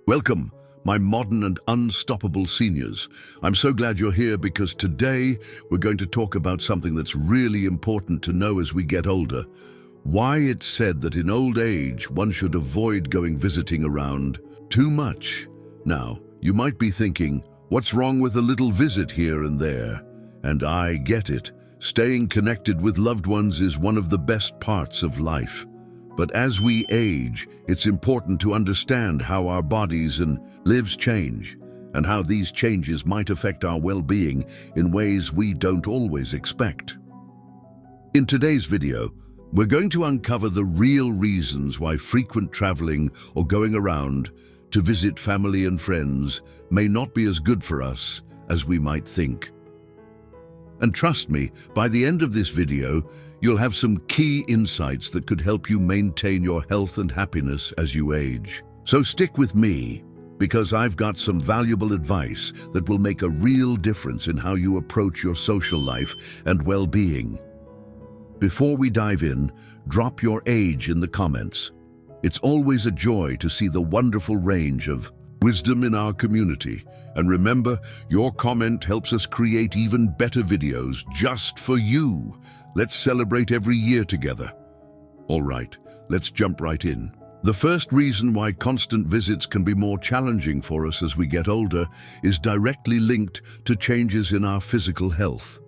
Welcome, my modern and unstoppable seniors. I'm so glad you're here because today we're going to talk about something that's really important to know as we get older. Why it's said that in old age one should avoid going visiting around too much. Now, you might be thinking, what's wrong with a little visit here and there? And I get it. Staying connected with loved ones is one of the best parts of life. But as we age, it's important to understand how our bodies and lives change, and how these changes might affect our well-being in ways we don't always expect. In today's video, we're going to uncover the real reasons why frequent traveling or going around to visit family and friends may not be as good for us as we might think. And trust me, by the end of this video, you'll have some key insights that could help you maintain your health and happiness as you age. So stick with me, because I've got some valuable advice that will make a real difference in how you approach your social life and well-being. Before we dive in, drop your age in the comments. It's always a joy to see the wonderful range of wisdom in our community. And remember, your comment helps us create even better videos just for you. Let's celebrate every year together. All right, let's jump right in. The first reason why constant visits can be more challenging for us as we get older is directly linked to changes in our physical health.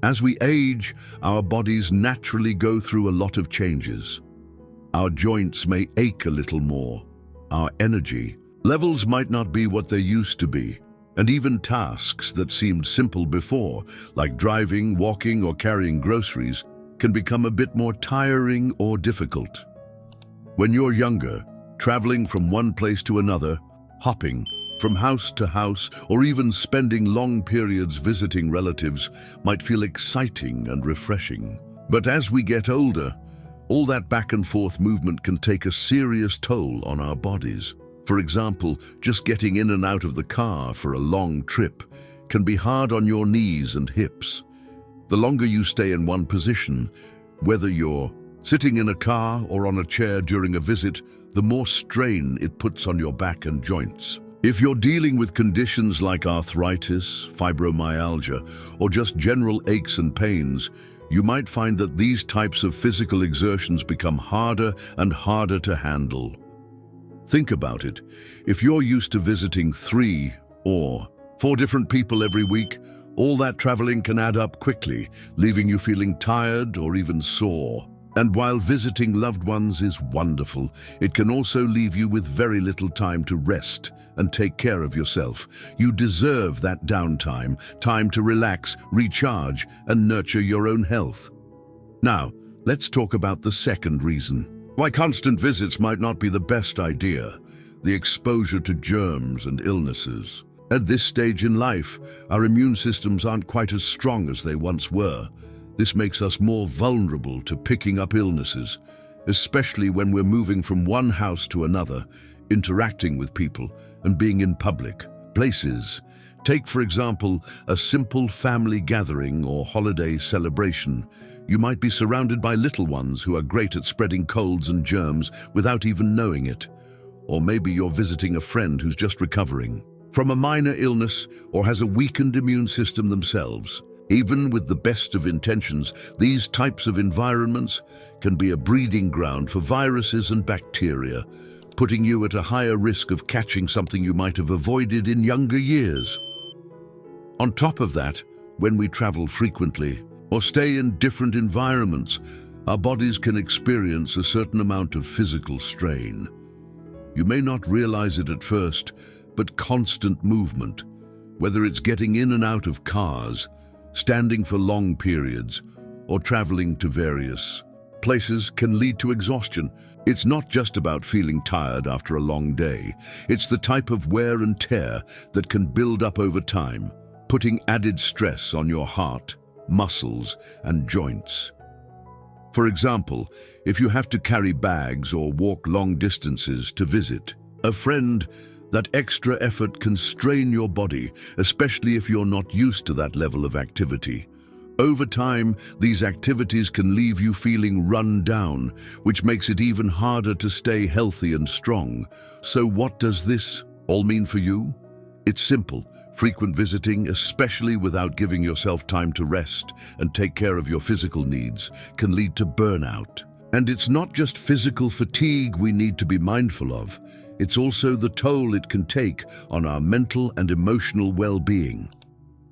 As we age, our bodies naturally go through a lot of changes. Our joints may ache a little more. Our energy levels might not be what they used to be. And even tasks that seemed simple before, like driving, walking, or carrying groceries, can become a bit more tiring or difficult. When you're younger, traveling from one place to another, hopping from house to house, or even spending long periods visiting relatives might feel exciting and refreshing. But as we get older, all that back and forth movement can take a serious toll on our bodies. For example, just getting in and out of the car for a long trip can be hard on your knees and hips. The longer you stay in one position, whether you're sitting in a car or on a chair during a visit, the more strain it puts on your back and joints. If you're dealing with conditions like arthritis, fibromyalgia, or just general aches and pains, you might find that these types of physical exertions become harder and harder to handle. Think about it. If you're used to visiting 3 or 4 different people every week, all that traveling can add up quickly, leaving you feeling tired or even sore. And while visiting loved ones is wonderful, it can also leave you with very little time to rest and take care of yourself. You deserve that downtime, time to relax, recharge, and nurture your own health. Now, let's talk about the second reason why constant visits might not be the best idea: the exposure to germs and illnesses. At this stage in life, our immune systems aren't quite as strong as they once were. This makes us more vulnerable to picking up illnesses, especially when we're moving from one house to another, interacting with people, and being in public places. Take, for example, a simple family gathering or holiday celebration. You might be surrounded by little ones who are great at spreading colds and germs without even knowing it. Or maybe you're visiting a friend who's just recovering from a minor illness or has a weakened immune system themselves. Even with the best of intentions, these types of environments can be a breeding ground for viruses and bacteria, putting you at a higher risk of catching something you might have avoided in younger years. On top of that, when we travel frequently or stay in different environments, our bodies can experience a certain amount of physical strain. You may not realize it at first, but constant movement, whether it's getting in and out of cars, standing for long periods, or traveling to various places, can lead to exhaustion. It's not just about feeling tired after a long day. It's the type of wear and tear that can build up over time, putting added stress on your heart, muscles, and joints. For example, if you have to carry bags or walk long distances to visit a friend, that extra effort can strain your body, especially if you're not used to that level of activity. Over time, these activities can leave you feeling run down, which makes it even harder to stay healthy and strong. So what does this all mean for you? It's simple. Frequent visiting, especially without giving yourself time to rest and take care of your physical needs, can lead to burnout. And it's not just physical fatigue we need to be mindful of. It's also the toll it can take on our mental and emotional well-being.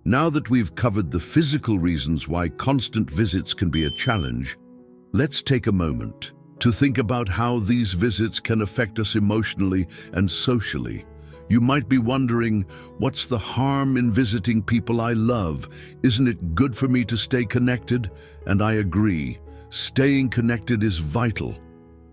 Now that we've covered the physical reasons why constant visits can be a challenge, let's take a moment to think about how these visits can affect us emotionally and socially. You might be wondering, what's the harm in visiting people I love? Isn't it good for me to stay connected? And I agree, staying connected is vital.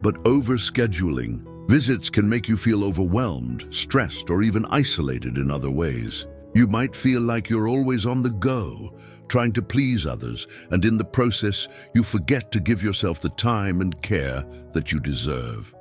But overscheduling visits can make you feel overwhelmed, stressed, or even isolated in other ways. You might feel like you're always on the go, trying to please others, and in the process, you forget to give yourself the time and care that you deserve.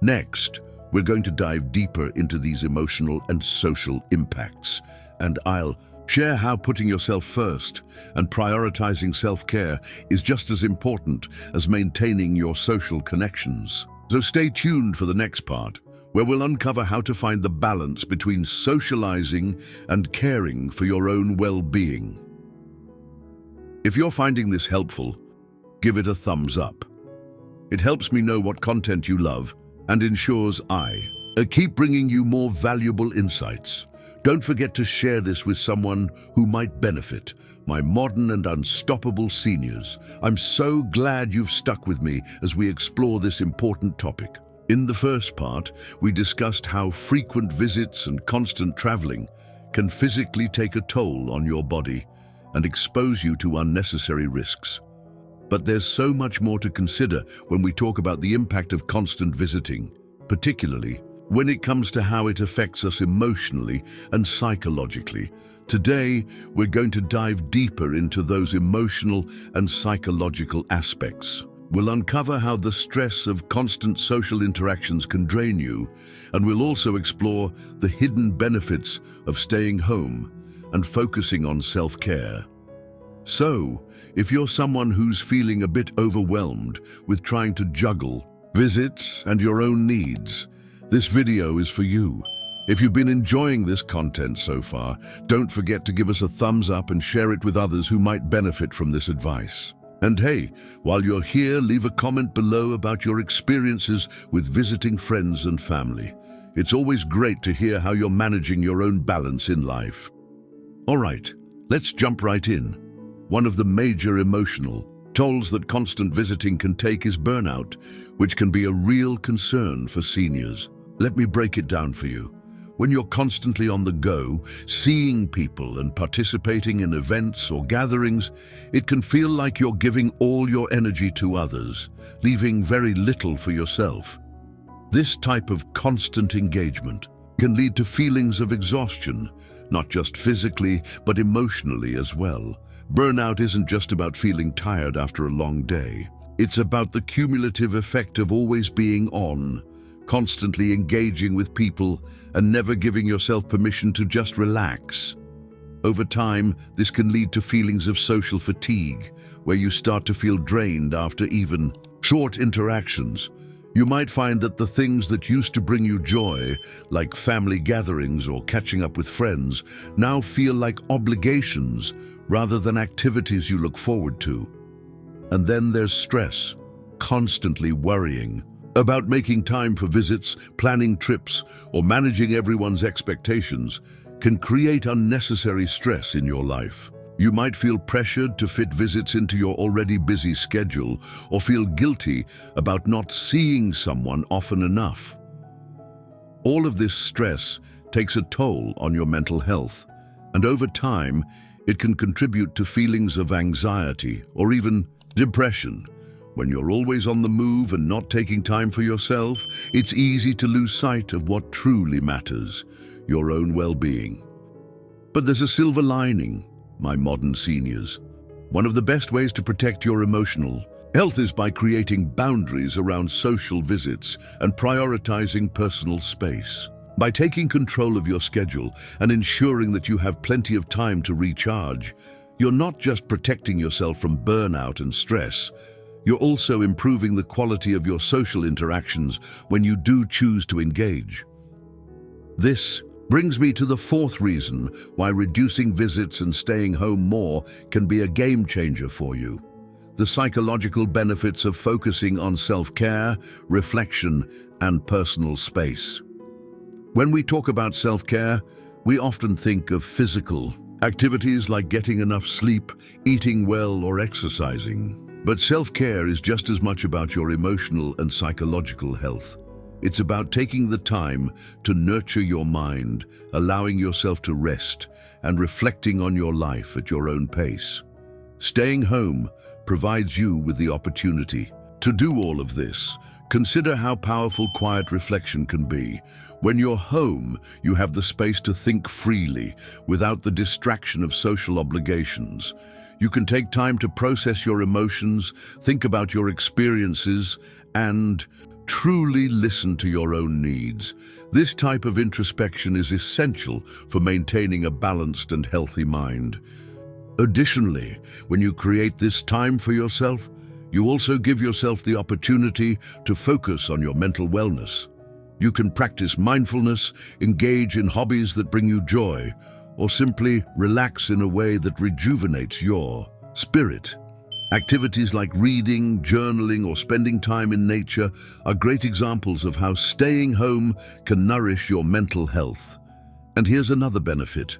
Next, we're going to dive deeper into these emotional and social impacts, and I'll share how putting yourself first and prioritizing self-care is just as important as maintaining your social connections. So stay tuned for the next part, where we'll uncover how to find the balance between socializing and caring for your own well-being. If you're finding this helpful, give it a thumbs up. It helps me know what content you love and ensures I keep bringing you more valuable insights. Don't forget to share this with someone who might benefit, my modern and unstoppable seniors. I'm so glad you've stuck with me as we explore this important topic. In the first part, we discussed how frequent visits and constant traveling can physically take a toll on your body and expose you to unnecessary risks. But there's so much more to consider when we talk about the impact of constant visiting, particularly when it comes to how it affects us emotionally and psychologically. Today, we're going to dive deeper into those emotional and psychological aspects. We'll uncover how the stress of constant social interactions can drain you, and we'll also explore the hidden benefits of staying home and focusing on self-care. So, if you're someone who's feeling a bit overwhelmed with trying to juggle visits and your own needs, this video is for you. If you've been enjoying this content so far, don't forget to give us a thumbs up and share it with others who might benefit from this advice. And hey, while you're here, leave a comment below about your experiences with visiting friends and family. It's always great to hear how you're managing your own balance in life. All right, let's jump right in. One of the major emotional tolls that constant visiting can take is burnout, which can be a real concern for seniors. Let me break it down for you. When you're constantly on the go, seeing people and participating in events or gatherings, it can feel like you're giving all your energy to others, leaving very little for yourself. This type of constant engagement can lead to feelings of exhaustion, not just physically, but emotionally as well. Burnout isn't just about feeling tired after a long day. It's about the cumulative effect of always being on, constantly engaging with people and never giving yourself permission to just relax. Over time, this can lead to feelings of social fatigue, where you start to feel drained after even short interactions. You might find that the things that used to bring you joy, like family gatherings or catching up with friends, now feel like obligations rather than activities you look forward to. And then there's stress, constantly worrying about making time for visits, planning trips, or managing everyone's expectations can create unnecessary stress in your life. You might feel pressured to fit visits into your already busy schedule or feel guilty about not seeing someone often enough. All of this stress takes a toll on your mental health, and over time, it can contribute to feelings of anxiety or even depression. When you're always on the move and not taking time for yourself, it's easy to lose sight of what truly matters, your own well-being. But there's a silver lining, my modern seniors. One of the best ways to protect your emotional health is by creating boundaries around social visits and prioritizing personal space. By taking control of your schedule and ensuring that you have plenty of time to recharge, you're not just protecting yourself from burnout and stress, you're also improving the quality of your social interactions when you do choose to engage. This brings me to the fourth reason why reducing visits and staying home more can be a game changer for you: the psychological benefits of focusing on self-care, reflection, and personal space. When we talk about self-care, we often think of physical activities like getting enough sleep, eating well, or exercising. But self-care is just as much about your emotional and psychological health. It's about taking the time to nurture your mind, allowing yourself to rest, and reflecting on your life at your own pace. Staying home provides you with the opportunity to do all of this. Consider how powerful quiet reflection can be. When you're home, you have the space to think freely, without the distraction of social obligations. You can take time to process your emotions, think about your experiences, and truly listen to your own needs. This type of introspection is essential for maintaining a balanced and healthy mind. Additionally, when you create this time for yourself, you also give yourself the opportunity to focus on your mental wellness. You can practice mindfulness, engage in hobbies that bring you joy, or simply relax in a way that rejuvenates your spirit. Activities like reading, journaling, or spending time in nature are great examples of how staying home can nourish your mental health. And here's another benefit.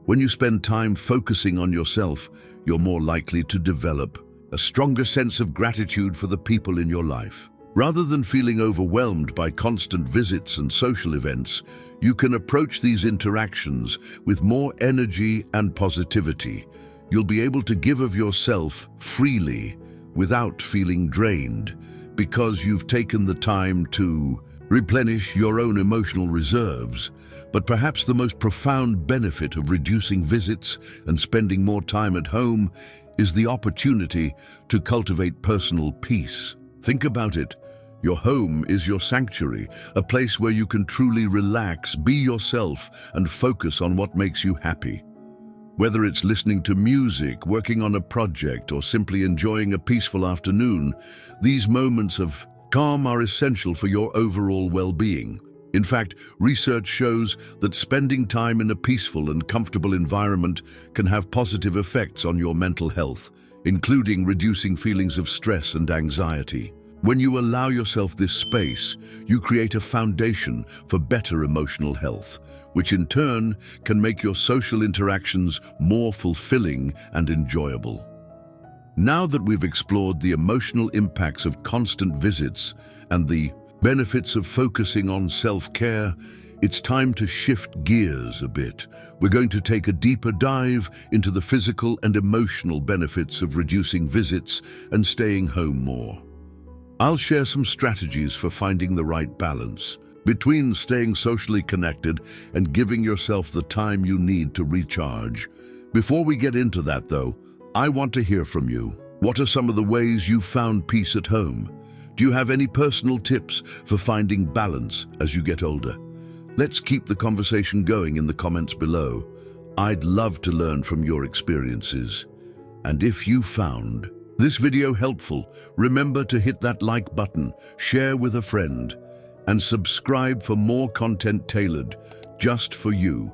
When you spend time focusing on yourself, you're more likely to develop a stronger sense of gratitude for the people in your life. Rather than feeling overwhelmed by constant visits and social events, you can approach these interactions with more energy and positivity. You'll be able to give of yourself freely without feeling drained, because you've taken the time to replenish your own emotional reserves. But perhaps the most profound benefit of reducing visits and spending more time at home is the opportunity to cultivate personal peace. Think about it. Your home is your sanctuary, a place where you can truly relax, be yourself, and focus on what makes you happy. Whether it's listening to music, working on a project, or simply enjoying a peaceful afternoon, these moments of calm are essential for your overall well-being. In fact, research shows that spending time in a peaceful and comfortable environment can have positive effects on your mental health, including reducing feelings of stress and anxiety. When you allow yourself this space, you create a foundation for better emotional health, which in turn can make your social interactions more fulfilling and enjoyable. Now that we've explored the emotional impacts of constant visits and the benefits of focusing on self-care, it's time to shift gears a bit. We're going to take a deeper dive into the physical and emotional benefits of reducing visits and staying home more. I'll share some strategies for finding the right balance between staying socially connected and giving yourself the time you need to recharge. Before we get into that, though, I want to hear from you. What are some of the ways you've found peace at home? Do you have any personal tips for finding balance as you get older? Let's keep the conversation going in the comments below. I'd love to learn from your experiences. And if you found this video helpful, remember to hit that like button, share with a friend, and subscribe for more content tailored just for you.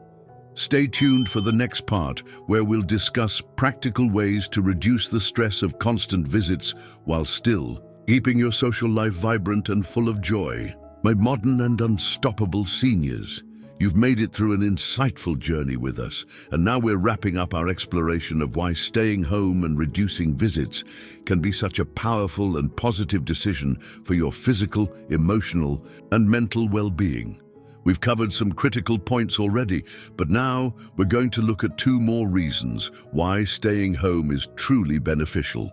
Stay tuned for the next part, where we'll discuss practical ways to reduce the stress of constant visits while still keeping your social life vibrant and full of joy. My modern and unstoppable seniors, you've made it through an insightful journey with us, and now we're wrapping up our exploration of why staying home and reducing visits can be such a powerful and positive decision for your physical, emotional, and mental well-being. We've covered some critical points already, but now we're going to look at 2 more reasons why staying home is truly beneficial: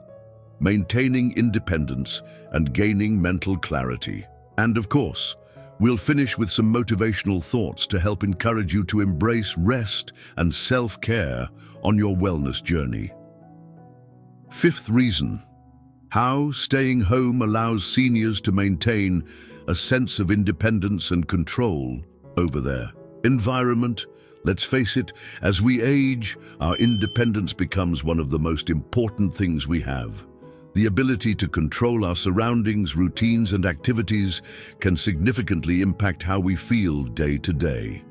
maintaining independence and gaining mental clarity. And of course, we'll finish with some motivational thoughts to help encourage you to embrace rest and self-care on your wellness journey. 5th reason: how staying home allows seniors to maintain a sense of independence and control over their environment. Let's face it, as we age, our independence becomes one of the most important things we have. The ability to control our surroundings, routines, and activities can significantly impact how we feel day to day.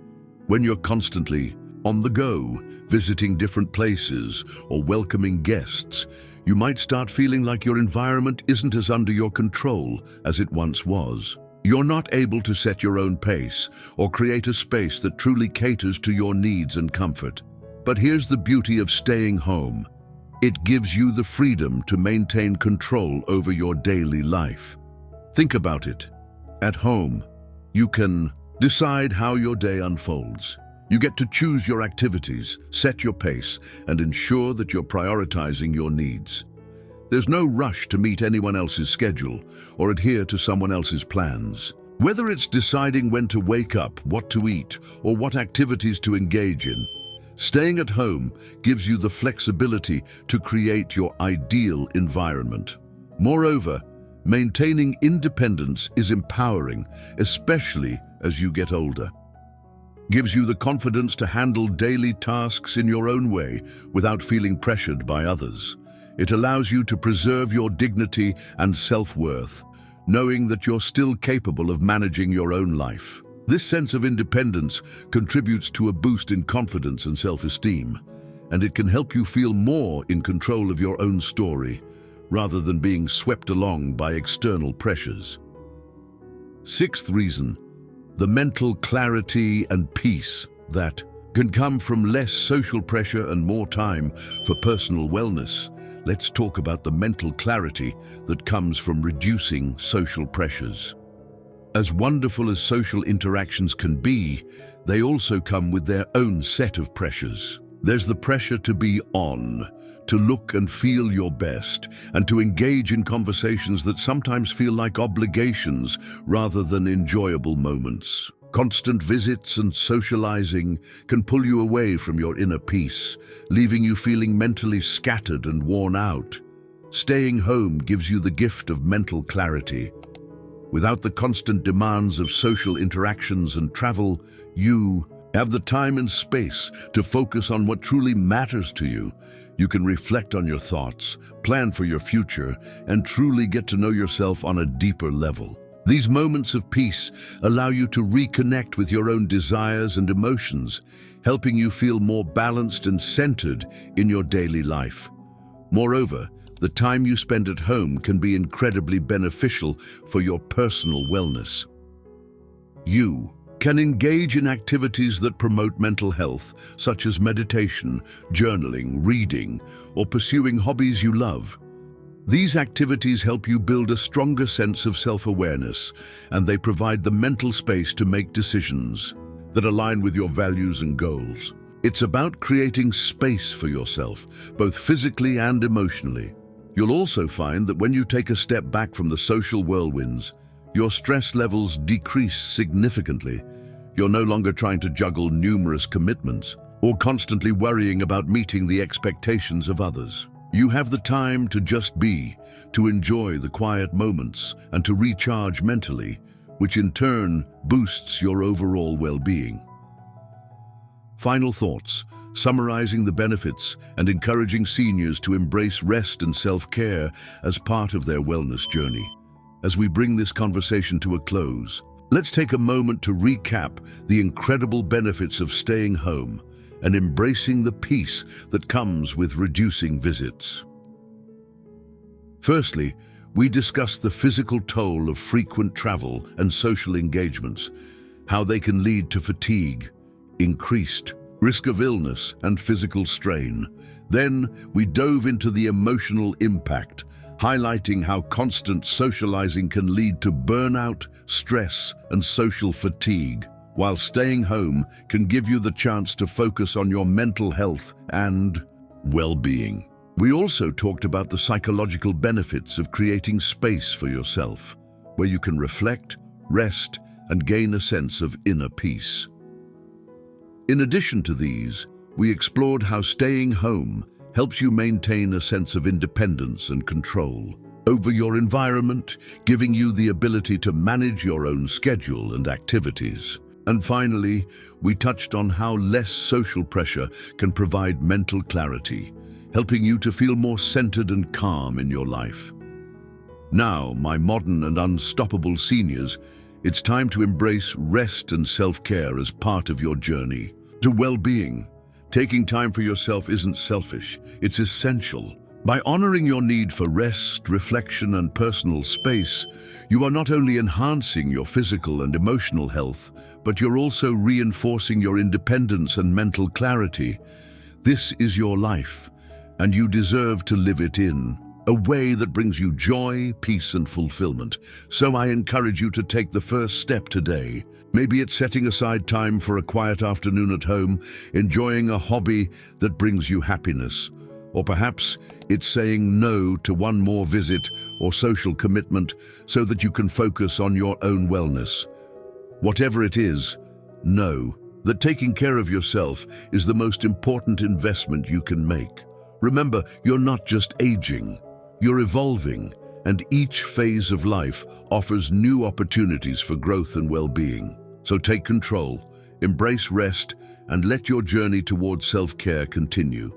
When you're constantly on the go, visiting different places or welcoming guests, you might start feeling like your environment isn't as under your control as it once was. You're not able to set your own pace or create a space that truly caters to your needs and comfort. But here's the beauty of staying home. It gives you the freedom to maintain control over your daily life. Think about it. At home, you can decide how your day unfolds. You get to choose your activities, set your pace, and ensure that you're prioritizing your needs. There's no rush to meet anyone else's schedule or adhere to someone else's plans. Whether it's deciding when to wake up, what to eat, or what activities to engage in, staying at home gives you the flexibility to create your ideal environment. Moreover, maintaining independence is empowering, especially as you get older. Gives you the confidence to handle daily tasks in your own way without feeling pressured by others. It allows you to preserve your dignity and self-worth, knowing that you're still capable of managing your own life. This sense of independence contributes to a boost in confidence and self-esteem, and it can help you feel more in control of your own story, rather than being swept along by external pressures. Sixth reason, the mental clarity and peace that can come from less social pressure and more time for personal wellness. Let's talk about the mental clarity that comes from reducing social pressures. As wonderful as social interactions can be, they also come with their own set of pressures. There's the pressure to be on, to look and feel your best, and to engage in conversations that sometimes feel like obligations rather than enjoyable moments. Constant visits and socializing can pull you away from your inner peace, leaving you feeling mentally scattered and worn out. Staying home gives you the gift of mental clarity. Without the constant demands of social interactions and travel, you have the time and space to focus on what truly matters to you. You can reflect on your thoughts, plan for your future, and truly get to know yourself on a deeper level. These moments of peace allow you to reconnect with your own desires and emotions, helping you feel more balanced and centered in your daily life. Moreover, the time you spend at home can be incredibly beneficial for your personal wellness. You can engage in activities that promote mental health, such as meditation, journaling, reading, or pursuing hobbies you love. These activities help you build a stronger sense of self-awareness, and they provide the mental space to make decisions that align with your values and goals. It's about creating space for yourself, both physically and emotionally. You'll also find that when you take a step back from the social whirlwinds, your stress levels decrease significantly. You're no longer trying to juggle numerous commitments or constantly worrying about meeting the expectations of others. You have the time to just be, to enjoy the quiet moments, and to recharge mentally, which in turn boosts your overall well-being. Final thoughts, summarizing the benefits and encouraging seniors to embrace rest and self-care as part of their wellness journey. As we bring this conversation to a close, let's take a moment to recap the incredible benefits of staying home and embracing the peace that comes with reducing visits. Firstly, we discussed the physical toll of frequent travel and social engagements, how they can lead to fatigue, increased risk of illness, and physical strain. Then we dove into the emotional impact, highlighting how constant socializing can lead to burnout, stress, and social fatigue, while staying home can give you the chance to focus on your mental health and well-being. We also talked about the psychological benefits of creating space for yourself, where you can reflect, rest, and gain a sense of inner peace. In addition to these, we explored how staying home helps you maintain a sense of independence and control over your environment, giving you the ability to manage your own schedule and activities. And finally, we touched on how less social pressure can provide mental clarity, helping you to feel more centered and calm in your life. Now, my modern and unstoppable seniors, It's time to embrace rest and self-care as part of your journey to well-being. Taking time for yourself isn't selfish, it's essential. By honoring your need for rest, reflection, and personal space, you are not only enhancing your physical and emotional health, but you're also reinforcing your independence and mental clarity. This is your life, and you deserve to live it in a way that brings you joy, peace, and fulfillment. So I encourage you to take the first step today. Maybe it's setting aside time for a quiet afternoon at home, enjoying a hobby that brings you happiness. Or perhaps it's saying no to one more visit or social commitment so that you can focus on your own wellness. Whatever it is, know that taking care of yourself is the most important investment you can make. Remember, you're not just aging, you're evolving, and each phase of life offers new opportunities for growth and well-being. So take control, embrace rest, and let your journey towards self-care continue.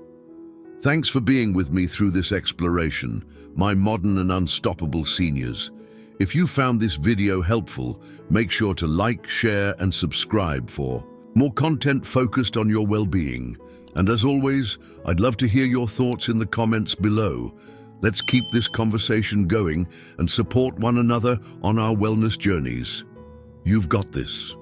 Thanks for being with me through this exploration, my modern and unstoppable seniors. If you found this video helpful, make sure to like, share, and subscribe for more content focused on your well-being. And as always, I'd love to hear your thoughts in the comments below. Let's keep this conversation going and support one another on our wellness journeys. You've got this.